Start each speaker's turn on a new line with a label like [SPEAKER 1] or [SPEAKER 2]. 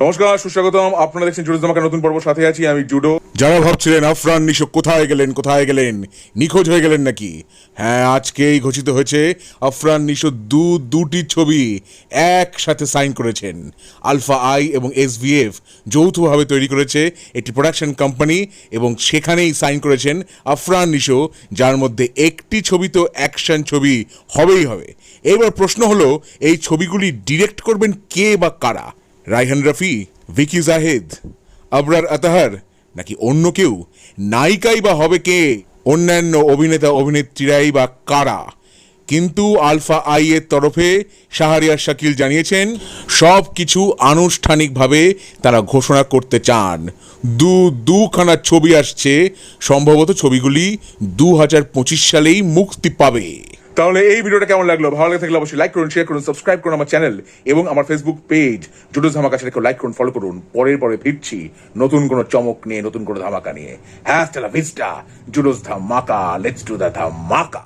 [SPEAKER 1] নমস্কার, সুস্বাগতম। আপনারা দেখছেন জুডো ধামাকা নতুন পর্ব, সাথে আছি আমি জুডো। যারা ভাবছিলেন আফরান নিশো কোথায় গেলেন, নিখোঁজ হয়ে গেলেন নাকি, হ্যাঁ, আজকেই ঘোষিত হয়েছে আফরান নিশো দুটি ছবি একসাথে সাইন করেছেন। আলফা আই এবং SVF যৌথভাবে তৈরি করেছে একটি প্রোডাকশন কোম্পানি এবং সেখানেই সাইন করেছেন আফরান নিশো, যার মধ্যে একটি ছবি তো অ্যাকশন ছবি হবেই হবে। এবার প্রশ্ন হলো, এই ছবিগুলি ডিরেক্ট করবেন কে বা কারা? রায়হান রাফি, ভিকি জাহেদ, আবরার আতাহার, নাকি অন্য কেউ? নায়িকাই বা হবে কে? অন্যান্য অভিনেতা অভিনেত্রীরাই বা কারা? কিন্তু আলফা আই এর তরফে শাহরিয়ার শাকিল জানিয়েছেন সব কিছু আনুষ্ঠানিকভাবে তারা ঘোষণা করতে চান। দুখানা ছবি আসছে, সম্ভবত ছবিগুলি 2025 সালেই মুক্তি পাবে। তাহলে এই ভিডিওটা কেমন লাগলো? ভালো লাগে থাকলে অবশ্যই লাইক করুন, শেয়ার করুন, সাবস্ক্রাইব করুন আমার চ্যানেল এবং আমার ফেসবুক পেজ জুডো ধামাকা, সেটাকে লাইক করুন, ফলো করুন। পরে ফিরছি নতুন কোনো চমক নিয়ে, নতুন কোনো ধামাকা নিয়ে। হ্যাঁ, ভিস্টা জুডোস ধামাকা, লেটস ডু দ্য ধামাকা।